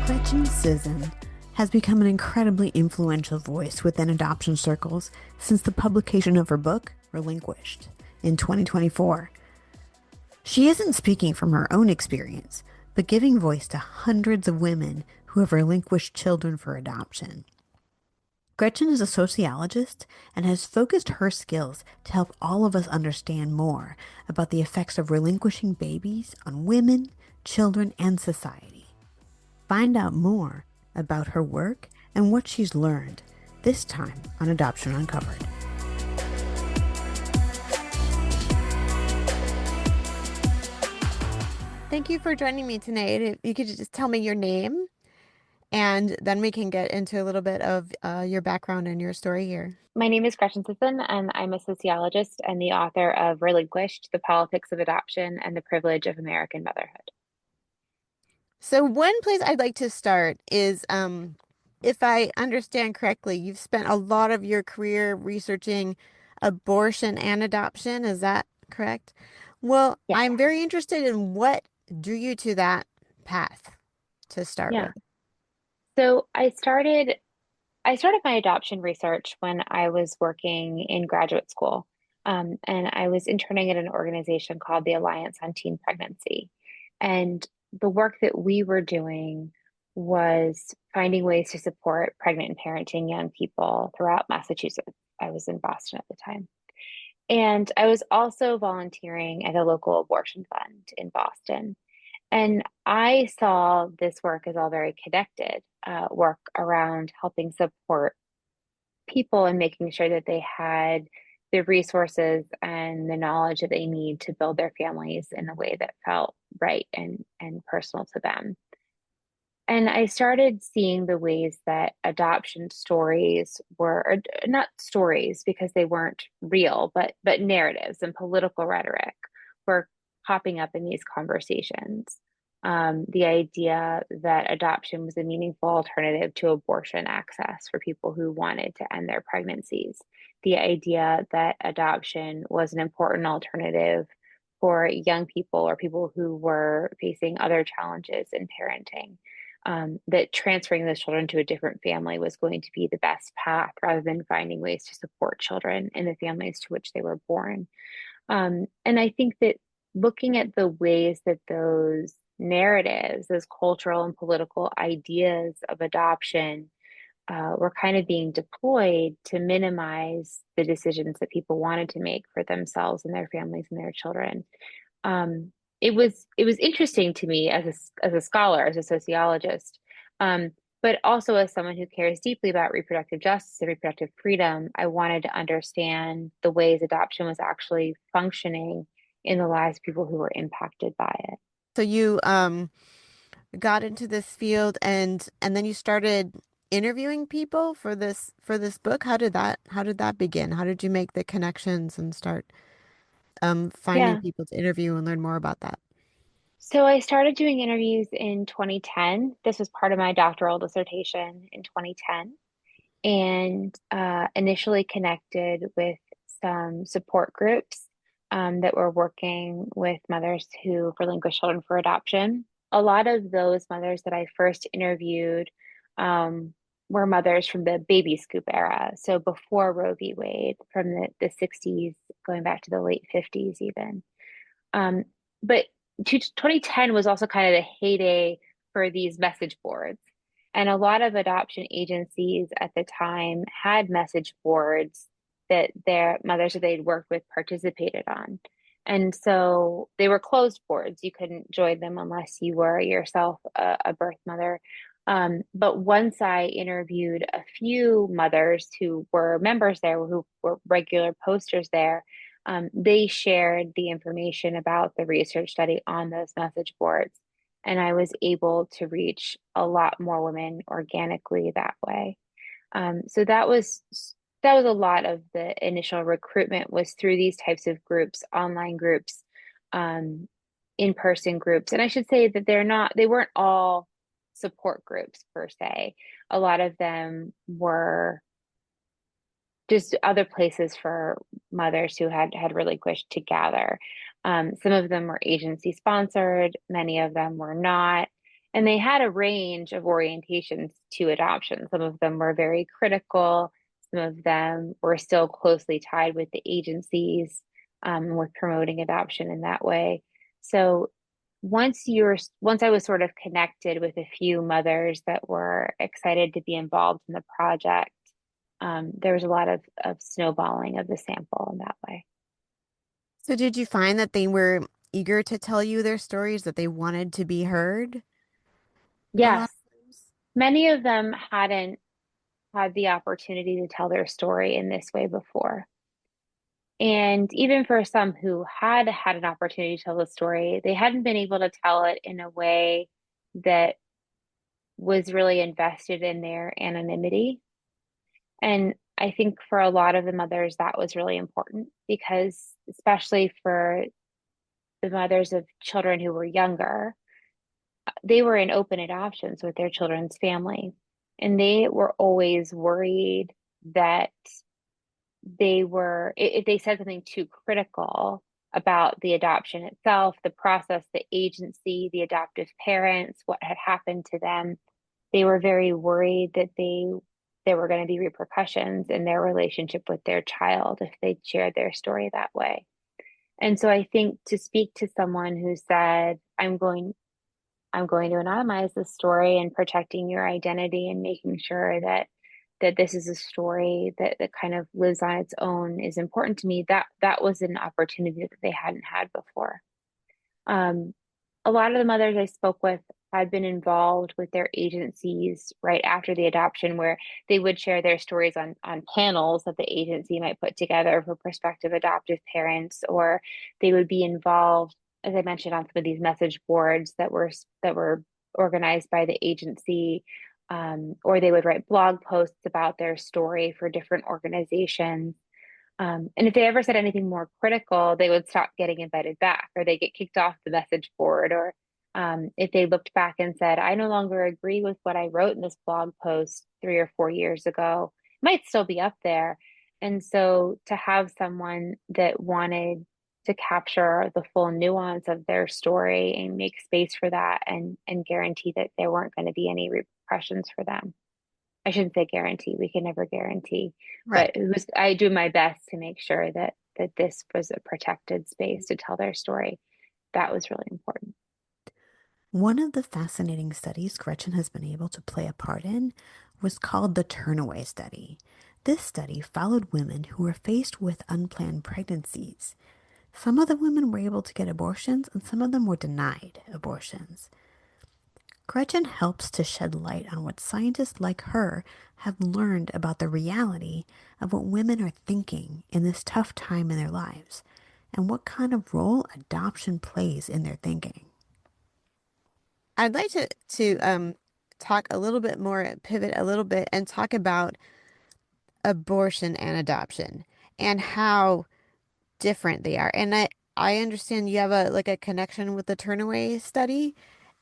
Gretchen Sisson has become an incredibly influential voice within adoption circles since the publication of her book, Relinquished, in 2024. She isn't speaking from her own experience, but giving voice to hundreds of women who have relinquished children for adoption. Gretchen is a sociologist and has focused her skills to help all of us understand more about the effects of relinquishing babies on women, children, and society. Find out more about her work and what she's learned, this time on Adoption Uncovered. Thank you for joining me tonight. If you could just tell me your name, and then we can get into a little bit of your background and your story here. My name is Gretchen Sisson, and I'm a sociologist and the author of Relinquished, The Politics of Adoption and the Privilege of American Motherhood. So one place I'd like to start is, if I understand correctly, you've spent a lot of your career researching abortion and adoption. Is that correct? Well, Yes. I'm very interested in what drew you to that path to start Yeah. with. So I started my adoption research when I was working in graduate school. And I was interning at an organization called the Alliance on Teen Pregnancy. And the work that we were doing was finding ways to support pregnant and parenting young people throughout Massachusetts. I was in Boston at the time. And I was also volunteering at a local abortion fund in Boston. And I saw this work as all very connected, work around helping support people and making sure that they had the resources and the knowledge that they need to build their families in a way that felt right and personal to them. And I started seeing the ways that adoption stories were, or not stories because they weren't real, but narratives and political rhetoric were popping up in these conversations. The idea that adoption was a meaningful alternative to abortion access for people who wanted to end their pregnancies. The idea that adoption was an important alternative for young people or people who were facing other challenges in parenting, that transferring those children to a different family was going to be the best path rather than finding ways to support children in the families to which they were born. And I think that looking at the ways that those narratives, those cultural and political ideas of adoption, were kind of being deployed to minimize the decisions that people wanted to make for themselves and their families and their children. It was interesting to me as a scholar, as a sociologist, um, but also as someone who cares deeply about reproductive justice and reproductive freedom. I wanted to understand the ways adoption was actually functioning in the lives of people who were impacted by it. So you got into this field and then you started interviewing people for this book. How did that begin? How did you make the connections and start finding Yeah. people to interview and learn more about that? So I started doing interviews in 2010. This was part of my doctoral dissertation in 2010, and initially connected with some support groups that were working with mothers who relinquished children for adoption. A lot of those mothers that I first interviewed um, were mothers from the baby scoop era, so before Roe v. Wade, from the 60s, going back to the late 50s even. Um, but 2010 was also kind of the heyday for these message boards. And a lot of adoption agencies at the time had message boards that their mothers that they'd worked with participated on. And so they were closed boards. You couldn't join them unless you were yourself a birth mother. But once I interviewed a few mothers who were members there, who were regular posters there, they shared the information about the research study on those message boards. And I was able to reach a lot more women organically that way. So that was a lot of the initial recruitment was through these types of groups, online groups, um, in-person groups. And I should say that they weren't all support groups per se. A lot of them were just other places for mothers who had relinquished to gather. Some of them were agency sponsored, many of them were not. And they had a range of orientations to adoption. Some of them were very critical, some of them were still closely tied with the agencies, with promoting adoption in that way. So once I was sort of connected with a few mothers that were excited to be involved in the project, there was a lot of snowballing of the sample in that way. So did you find that they were eager to tell you their stories, that they wanted to be heard a lot Yes, of times? many of them hadn't had the opportunity to tell their story in this way before. And even for some who had had an opportunity to tell the story, they hadn't been able to tell it in a way that was really invested in their anonymity. And I think for a lot of the mothers, that was really important because, especially for the mothers of children who were younger, they were in open adoptions with their children's family. And they were always worried that if they said something too critical about the adoption itself, the process, the agency, the adoptive parents, what had happened to them, they were very worried that there were going to be repercussions in their relationship with their child if they shared their story that way. And so I think to speak to someone who said, I'm going to anonymize this story and protecting your identity and making sure that this is a story that kind of lives on its own is important to me. That was an opportunity that they hadn't had before. Um, a lot of the mothers I spoke with had been involved with their agencies right after the adoption, where they would share their stories on panels that the agency might put together for prospective adoptive parents, or they would be involved, as I mentioned, on some of these message boards that were organized by the agency, or they would write blog posts about their story for different organizations. And if they ever said anything more critical, they would stop getting invited back, or they get kicked off the message board. Or if they looked back and said, I no longer agree with what I wrote in this blog post 3 or 4 years ago, it might still be up there. And so to have someone that wanted to capture the full nuance of their story and make space for that and guarantee that there weren't going to be any repercussions for them. I shouldn't say guarantee. We can never guarantee, but Right. I do my best to make sure that this was a protected space to tell their story. That was really important. One of the fascinating studies Gretchen has been able to play a part in was called the Turnaway Study. This study followed women who were faced with unplanned pregnancies. Some of the women were able to get abortions and some of them were denied abortions. Gretchen helps to shed light on what scientists like her have learned about the reality of what women are thinking in this tough time in their lives and what kind of role adoption plays in their thinking. I'd like to talk a little bit more, pivot a little bit, and talk about abortion and adoption and how different they are. And I understand you have a connection with the Turnaway study,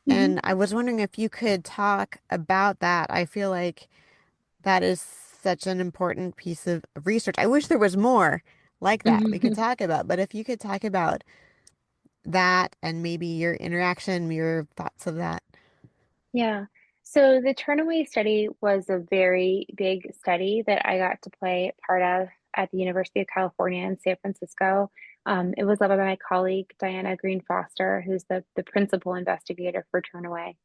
Hmm. and I was wondering if you could talk about that. I feel like that is such an important piece of research. I wish there was more like that we could talk about, but if you could talk about that and maybe your interaction, your thoughts of that. Yeah. So the Turnaway study was a very big study that I got to play part of at the University of California in San Francisco. It was led by my colleague Diana Green Foster, who's the principal investigator for Turnaway.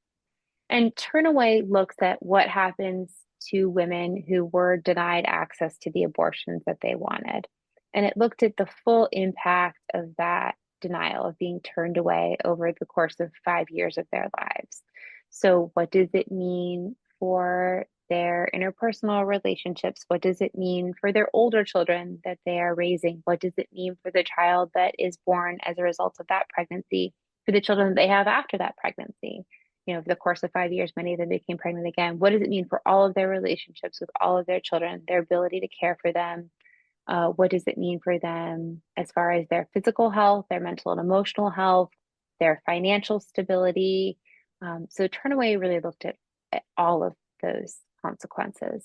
And Turnaway looks at what happens to women who were denied access to the abortions that they wanted. And it looked at the full impact of that denial, of being turned away over the course of 5 years of their lives. So, what does it mean for their interpersonal relationships? What does it mean for their older children that they are raising? What does it mean for the child that is born as a result of that pregnancy, for the children that they have after that pregnancy? Over the course of 5 years, many of them became pregnant again. What does it mean for all of their relationships with all of their children, their ability to care for them? What does it mean for them as far as their physical health, their mental and emotional health, their financial stability? So Turnaway really looked at all of those consequences.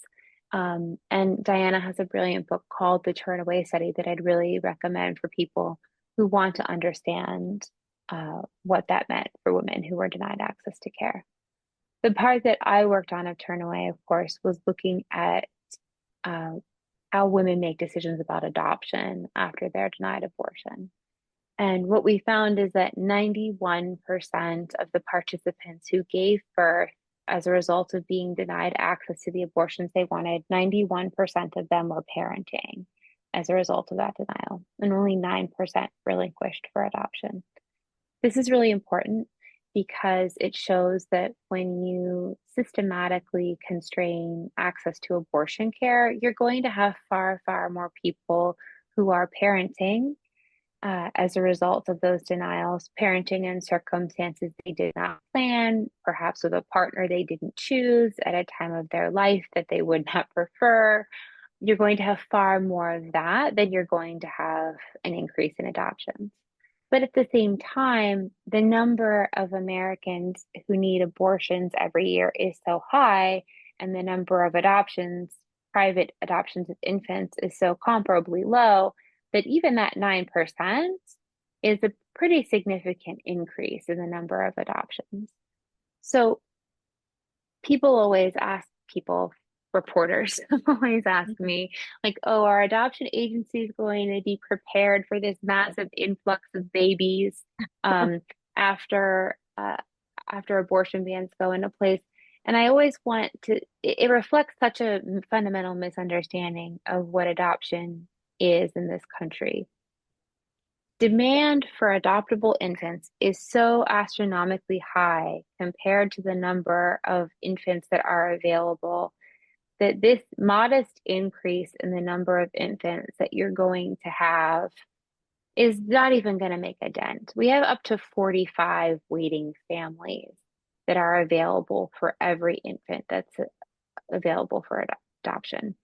And Diana has a brilliant book called The Turnaway Study that I'd really recommend for people who want to understand what that meant for women who were denied access to care. The part that I worked on of Turn Away, of course, was looking at uh, how women make decisions about adoption after they're denied abortion. And what we found is that 91% of the participants who gave birth as a result of being denied access to the abortions they wanted, 91% of them were parenting as a result of that denial, and only 9% relinquished for adoption. This is really important because it shows that when you systematically constrain access to abortion care, you're going to have far, far more people who are parenting as a result of those denials, parenting in circumstances they did not plan, perhaps with a partner they didn't choose at a time of their life that they would not prefer. You're going to have far more of that than you're going to have an increase in adoptions. But at the same time, the number of Americans who need abortions every year is so high, and the number of adoptions, private adoptions of infants, is so comparably low that even that 9% is a pretty significant increase in the number of adoptions. So people always ask people, reporters always ask me, like, oh, are adoption agencies going to be prepared for this massive influx of babies um, after after abortion bans go into place? And I always want to, it reflects such a fundamental misunderstanding of what adoption is in this country. Demand for adoptable infants is so astronomically high compared to the number of infants that are available that this modest increase in the number of infants that you're going to have is not even going to make a dent. We have up to 45 waiting families that are available for every infant that's available for adoption.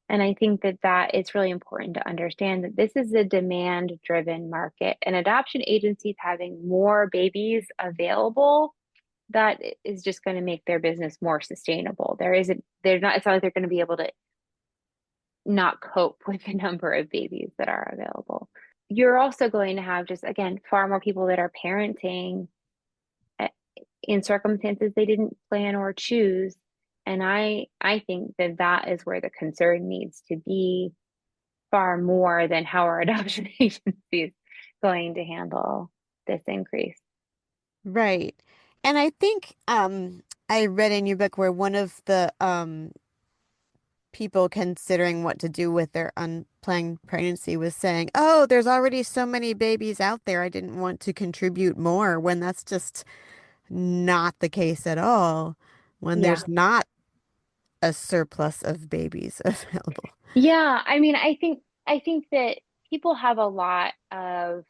And I think that it's really important to understand that this is a demand-driven market, and adoption agencies having more babies available, that is just going to make their business more sustainable. It's not like they're going to be able to not cope with the number of babies that are available. You're also going to have, just again, far more people that are parenting in circumstances they didn't plan or choose. And I think that that is where the concern needs to be, far more than how our adoption agency is going to handle this increase. Right. And I think I read in your book where one of the people considering what to do with their unplanned pregnancy was saying, "Oh, there's already so many babies out there. I didn't want to contribute more," when that's just not the case at all. When Yeah. there's not a surplus of babies available. Yeah, I mean, I think that people have a lot of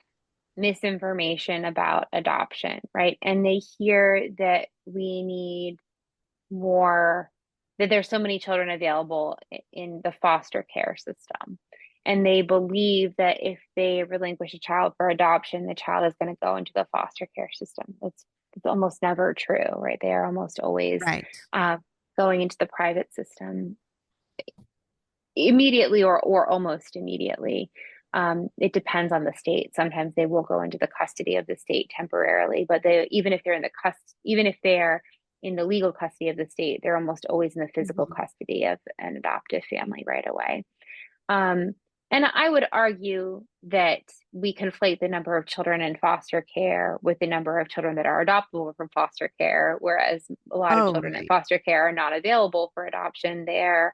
misinformation about adoption, right? And they hear that we need more, that there's so many children available in the foster care system. And they believe that if they relinquish a child for adoption, the child is going to go into the foster care system. It's almost never true, right? They are almost always Right. uh, going into the private system immediately or almost immediately. It depends on the state. Sometimes they will go into the custody of the state temporarily, but even if they're even if they're in the legal custody of the state, they're almost always in the physical Mhm. custody of an adoptive family right away. Um, and I would argue that we conflate the number of children in foster care with the number of children that are adoptable from foster care, whereas a lot of Oh, children in right. foster care are not available for adoption. They're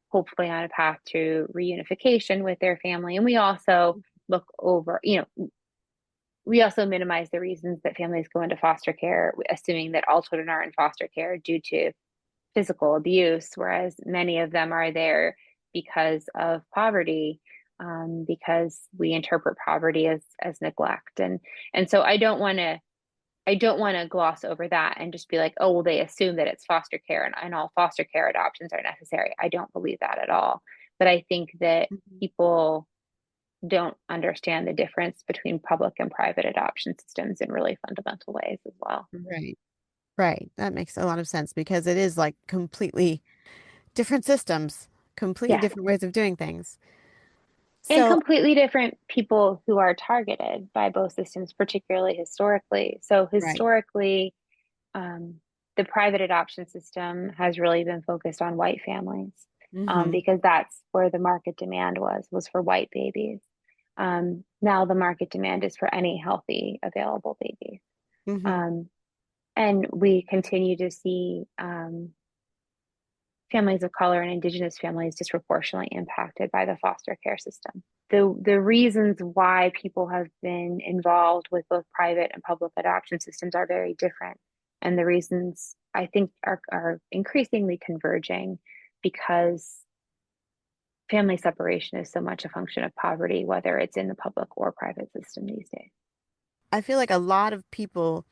hopefully on a path to reunification with their family. And we also look over, we also minimize the reasons that families go into foster care, assuming that all children are in foster care due to physical abuse, whereas many of them are there because of poverty, because we interpret poverty as neglect. And so I don't want to gloss over that and just be like, oh, well, they assume that it's foster care and all foster care adoptions are necessary. I don't believe that at all. But I think that Mhm. people don't understand the difference between public and private adoption systems in really fundamental ways as well. Right. Right. That makes a lot of sense because it is like completely different systems, completely Yes. different ways of doing things. And So, completely different people who are targeted by both systems, particularly historically. So right. historically, um, the private adoption system has really been focused on white families, Mm-hmm. because that's where the market demand was for white babies. Now the market demand is for any healthy available baby. Mm-hmm. Um, and we continue to see families of color and indigenous families disproportionately impacted by the foster care system. The reasons why people have been involved with both private and public adoption systems are very different. And the reasons I think are increasingly converging because family separation is so much a function of poverty, whether it's in the public or private system these days. I feel like a lot of people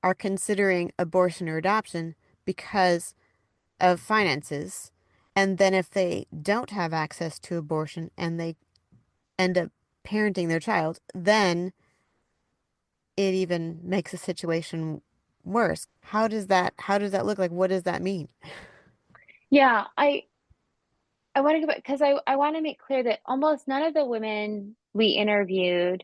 are considering abortion or adoption because of finances. And then if they don't have access to abortion and they end up parenting their child, then it even makes the situation worse. How does that look like? What does that mean? Yeah, I want to go back because I want to make clear that almost none of the women we interviewed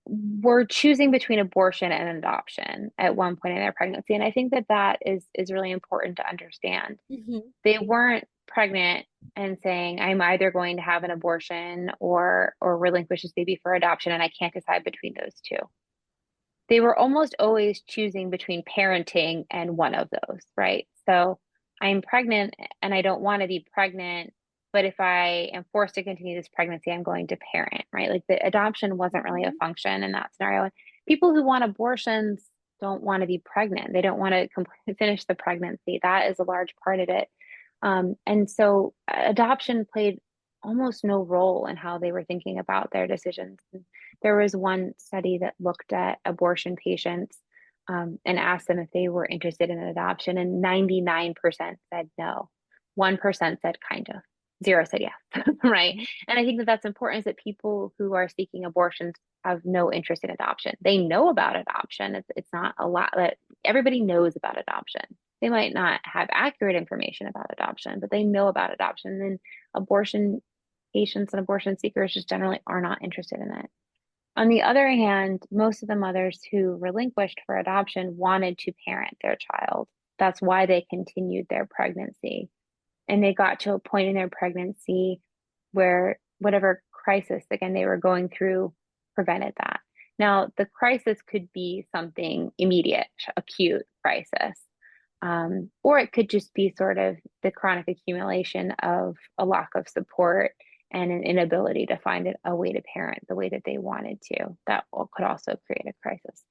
were choosing between abortion and adoption at one point in their pregnancy. And I think that that is really important to understand. Hmm. They weren't pregnant and saying, I'm either going to have an abortion or relinquish this baby for adoption, and I can't decide between those two. They were almost always choosing between parenting and one of those, right? So I'm pregnant and I don't want to be pregnant, but if I am forced to continue this pregnancy, I'm going to parent, right? Like the adoption wasn't really a function in that scenario. And people who want abortions don't want to be pregnant. They don't want to finish the pregnancy. That is a large part of it. And so adoption played almost no role in how they were thinking about their decisions. There was one study that looked at abortion patients and asked them if they were interested in adoption, and 99% said no. 1% said kind of. Zero said yes, right? And I think that that's important is that people who are seeking abortions have no interest in adoption. They know about adoption. It's not a lot that everybody knows about adoption. They might not have accurate information about adoption, but they know about adoption. And abortion patients and abortion seekers just generally are not interested in it. On the other hand, most of the mothers who relinquished for adoption wanted to parent their child. That's why they continued their pregnancy. And they got to a point in their pregnancy where whatever crisis, again, they were going through prevented that. Now, the crisis could be something immediate, acute crisis, or it could just be sort of the chronic accumulation of a lack of support and an inability to find a way to parent the way that they wanted to. That could also create a crisis.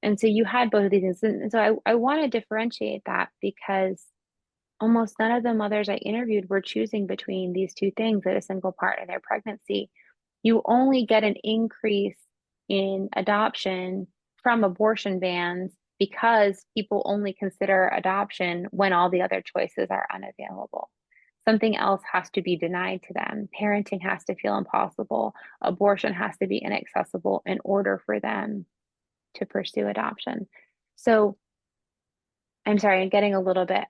And so you had both of these things. And so I want to differentiate that because almost none of the mothers I interviewed were choosing between these two things at a single part of their pregnancy. You only get an increase in adoption from abortion bans because people only consider adoption when all the other choices are unavailable. Something else has to be denied to them. Parenting has to feel impossible. Abortion has to be inaccessible in order for them to pursue adoption. So I'm sorry, I'm getting a little bit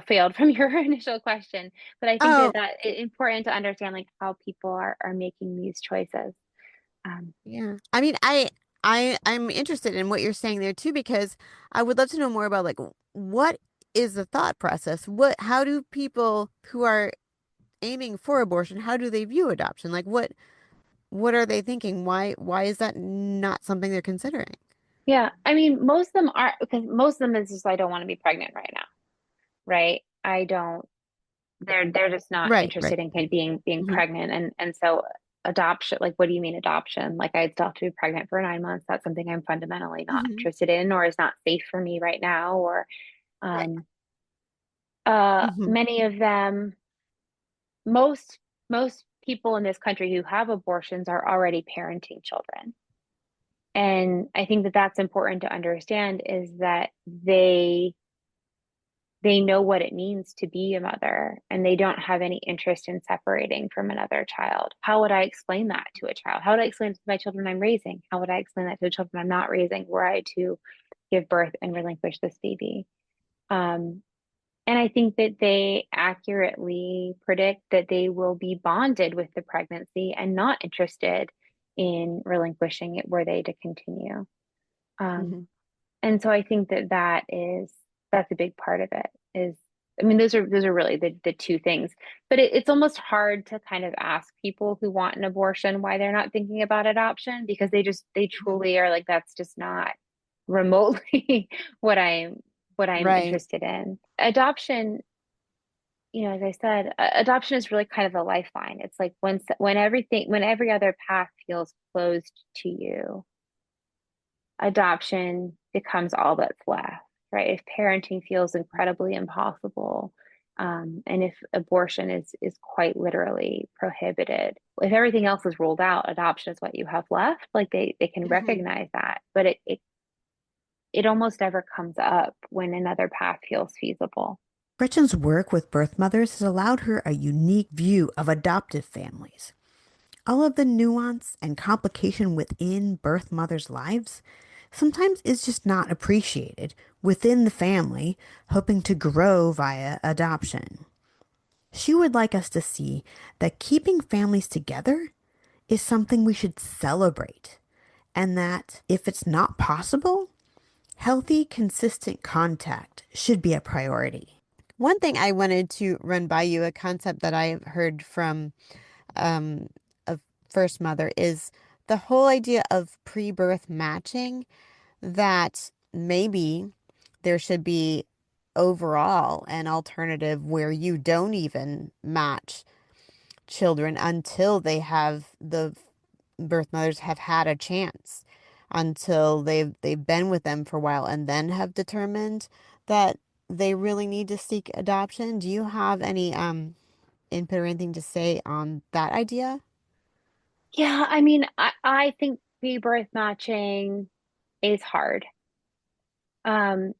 failed from your initial question, but I think that Oh, that it's important to understand like how people are making these choices. Um, yeah. I mean, I'm interested in what you're saying there too because I would love to know more about like what is the thought process? How do people who are aiming for abortion, how do they view adoption? Like what are they thinking? Why is that not something they're considering? yeah, I mean, most of them are because most of them is just I don't want to be pregnant right now, right? I don't. They're just not Right, interested right. in being Hmm. pregnant, and so adoption. Like, what do you mean adoption? Like, I'd still have to be pregnant for 9 months. That's something I'm fundamentally not Hmm. interested in, or is not safe for me right now. Or Right. um, Hmm. many of them, most most people in this country who have abortions are already parenting children. And I think that that's important to understand is that they know what it means to be a mother and they don't have any interest in separating from another child. How would I explain that to a child? How would I explain it to my children I'm raising? How would I explain that to the children I'm not raising were I to give birth and relinquish this baby? Um, and I think that they accurately predict that they will be bonded with the pregnancy and not interested in relinquishing it were they to continue. Um, Hmm. And so I think that that's a big part of it is, I mean, those are really the two things. But it's almost hard to kind of ask people who want an abortion why they're not thinking about adoption because they Mhm. truly are like, that's just not remotely what I'm Right. interested in. Adoption, as I said, adoption is really kind of a lifeline. It's like when every other path feels closed to you, adoption becomes all that's left, right? If parenting feels incredibly impossible, and if abortion is quite literally prohibited, if everything else is ruled out, adoption is what you have left. Like they can Mhm. recognize that, but it almost never comes up when another path feels feasible. Gretchen's work with birth mothers has allowed her a unique view of adoptive families. All of the nuance and complication within birth mothers' lives sometimes is just not appreciated within the family, hoping to grow via adoption. She would like us to see that keeping families together is something we should celebrate, and that if it's not possible, healthy, consistent contact should be a priority. One thing I wanted to run by you, a concept that I've heard from a first mother, is the whole idea of pre birth matching, that maybe there should be overall an alternative where you don't even match children until the birth mothers have had a chance, until they've been with them for a while and then have determined that they really need to seek adoption. Do you have any input or anything to say on that idea? Yeah, I mean, I think pre-birth matching is hard. Um,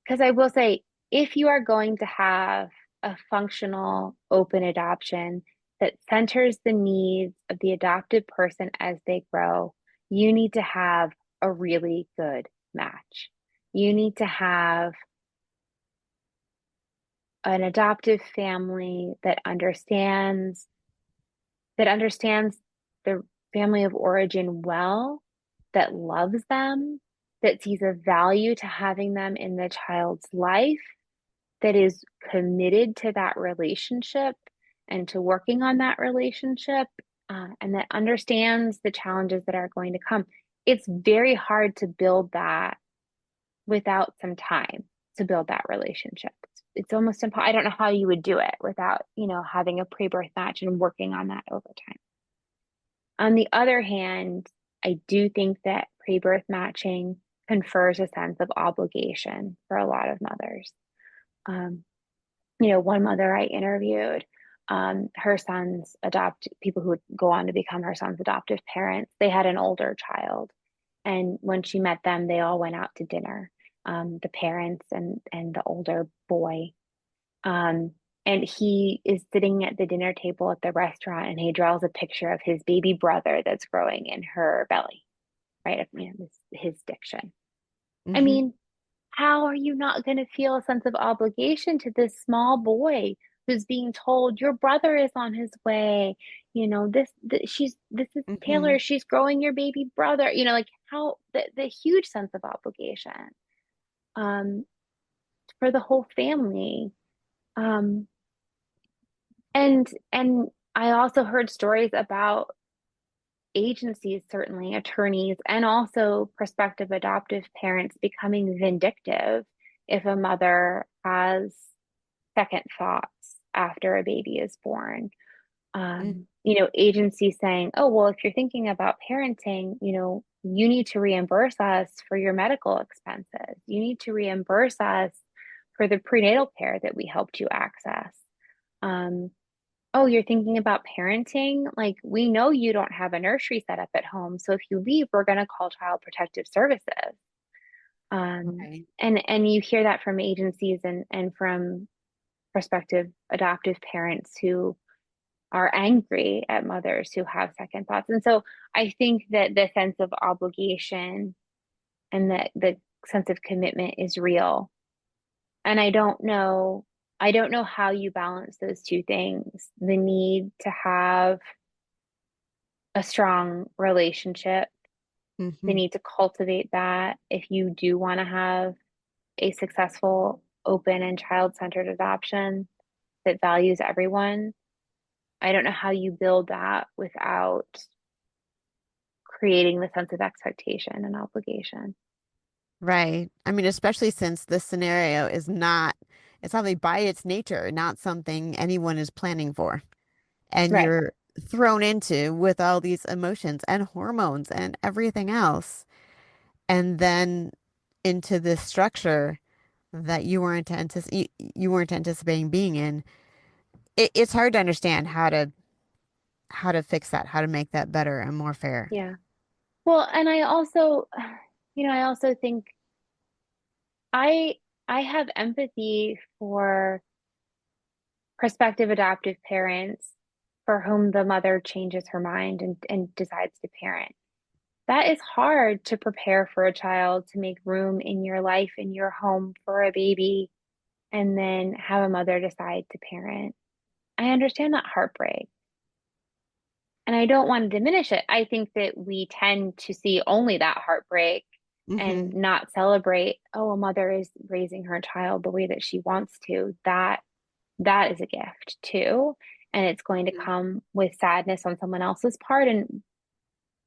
because I will say, if you are going to have a functional open adoption that centers the needs of the adopted person as they grow, you need to have a really good match. You need to have an adoptive family that understands the family of origin well, that loves them, that sees a value to having them in the child's life, that is committed to that relationship and to working on that relationship, and that understands the challenges that are going to come. It's very hard to build that without some time to build that relationship. It's almost impossible. I don't know how you would do it without, having a pre-birth match and working on that over time. On the other hand, I do think that pre-birth matching confers a sense of obligation for a lot of mothers. Um, one mother I interviewed, her sons adopt people who would go on to become her son's adoptive parents. They had an older child, and when she met them, they all went out to dinner, the parents and the older boy. Um, and he is sitting at the dinner table at the restaurant, and he draws a picture of his baby brother that's growing in her belly, right? His diction. I Mm-hmm. mean, how are you not going to feel a sense of obligation to this small boy who's being told your brother is on his way? This is Mm-hmm. Taylor, she's growing your baby brother. Like how the huge sense of obligation um for the whole family. Um and I also heard stories about agencies, certainly attorneys, and also prospective adoptive parents becoming vindictive if a mother has second thoughts after a baby is born. Agencies saying, oh, well, if you're thinking about parenting, you need to reimburse us for your medical expenses. You need to reimburse us for the prenatal care that we helped you access. Um, oh, you're thinking about parenting? Like, we know you don't have a nursery set up at home. So if you leave, we're going to call Child Protective Services. Right. And you hear that from agencies and from prospective adoptive parents who are angry at mothers who have second thoughts. And so I think that the sense of obligation and the sense of commitment is real. And I don't know how you balance those two things, the need to have a strong relationship They Hmm. need to cultivate that if you do want to have a successful, open, and child-centered adoption that values everyone. I don't know how you build that without creating the sense of expectation and obligation. Right. I mean, especially since this scenario is not, it's probably by its nature, not something anyone is planning for. And Right. you're thrown into with all these emotions and hormones and everything else. And then into this structure that you weren't anticipating being in. It's hard to understand how to fix that, how to make that better and more fair. Yeah. Well, and I also, I also think I I have empathy for prospective adoptive parents for whom the mother changes her mind and decides to parent. That is hard to prepare for a child, to make room in your life, in your home for a baby, and then have a mother decide to parent. I understand that heartbreak. And I don't want to diminish it. I think that we tend to see only that heartbreak and Hmm. not celebrate, oh, a mother is raising her child the way that she wants to. That is a gift too. And it's going to come with sadness on someone else's part. And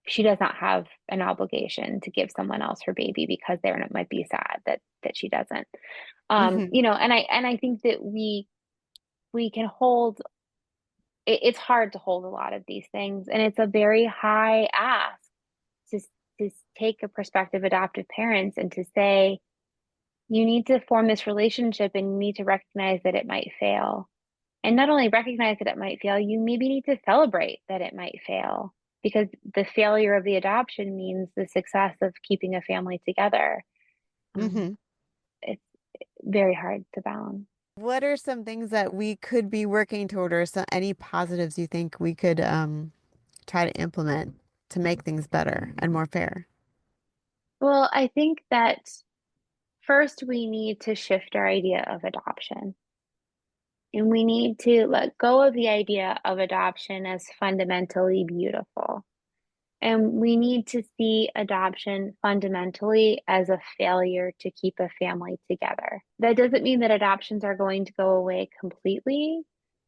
she does not have an obligation to give someone else her baby because there might be sad that she doesn't. Hmm. And I think that we can hold it's hard to hold a lot of these things, and it's a very high ask to to take a prospective adoptive parents and to say you need to form this relationship and you need to recognize that it might fail. And not only recognize that it might fail, you maybe need to celebrate that it might fail because the failure of the adoption means the success of keeping a family together. Um, Hmm. it's very hard to balance. What are some things that we could be working toward, or any positives you think we could try to implement to make things better and more fair? Well, I think that first we need to shift our idea of adoption. And we need to let go of the idea of adoption as fundamentally beautiful. And we need to see adoption fundamentally as a failure to keep a family together. That doesn't mean that adoptions are going to go away completely,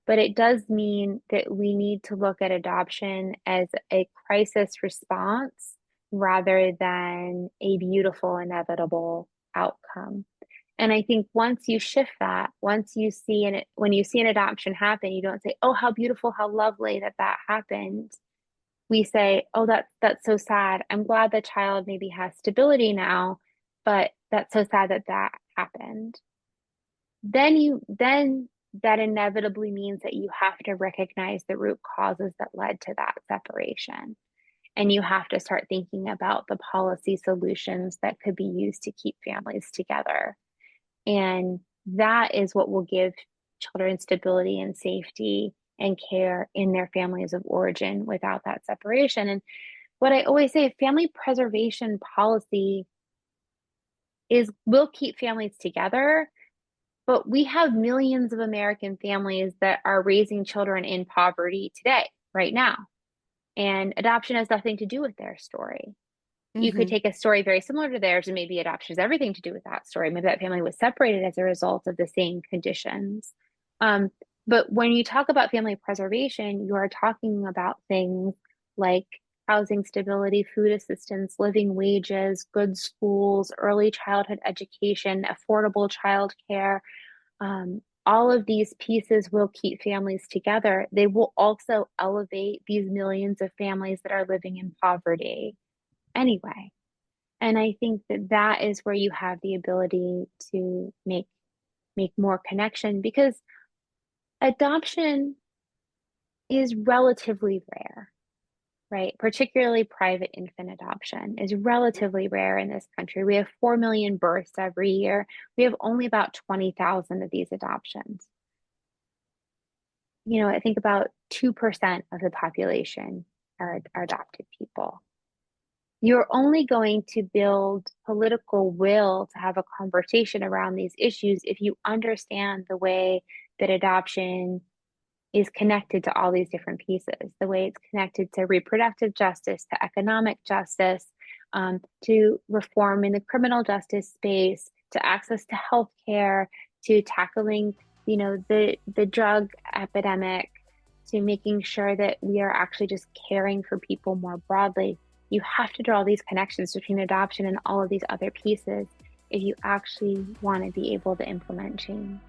but it does mean that we need to look at adoption as a crisis response rather than a beautiful, inevitable outcome. And I think once you shift that, once you see when you see an adoption happen, you don't say, "Oh, how beautiful, how lovely that that happened." We say, "Oh, that's so sad. I'm glad the child maybe has stability now, but that's so sad that that happened." Then that inevitably means that you have to recognize the root causes that led to that separation. And you have to start thinking about the policy solutions that could be used to keep families together. And that is what will give children stability and safety and care in their families of origin without that separation. And what I always say, family preservation policy is will keep families together, but we have millions of American families that are raising children in poverty today, right now. And adoption has nothing to do with their story. You could Hmm. take a story very similar to theirs, and maybe adoption has everything to do with that story. Maybe that family was separated as a result of the same conditions. Um, but when you talk about family preservation, you are talking about things like housing stability, food assistance, living wages, good schools, early childhood education, affordable childcare. All of these pieces will keep families together. They will also elevate these millions of families that are living in poverty anyway. And I think that that is where you have the ability to make more connection because adoption is relatively rare, right? Particularly private infant adoption is relatively rare in this country. We have 4 million births every year. We have only about 20,000 of these adoptions. I think about 2% of the population are adopted people. You're only going to build political will to have a conversation around these issues if you understand the way that adoption is connected to all these different pieces, the way it's connected to reproductive justice, to economic justice, to reform in the criminal justice space, to access to healthcare, to tackling, the drug epidemic, to making sure that we are actually just caring for people more broadly. You have to draw these connections between adoption and all of these other pieces if you actually want to be able to implement change.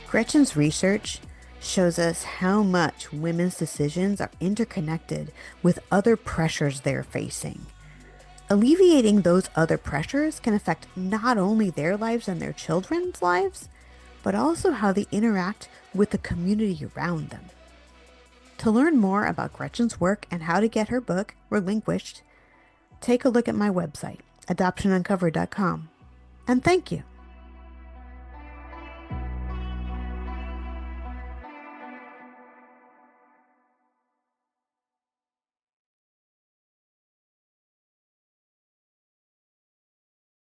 Gretchen's research shows us how much women's decisions are interconnected with other pressures they're facing. Alleviating those other pressures can affect not only their lives and their children's lives, but also how they interact with the community around them. To learn more about Gretchen's work and how to get her book, Relinquished, take a look at my website, adoptionuncovered.com. And thank you.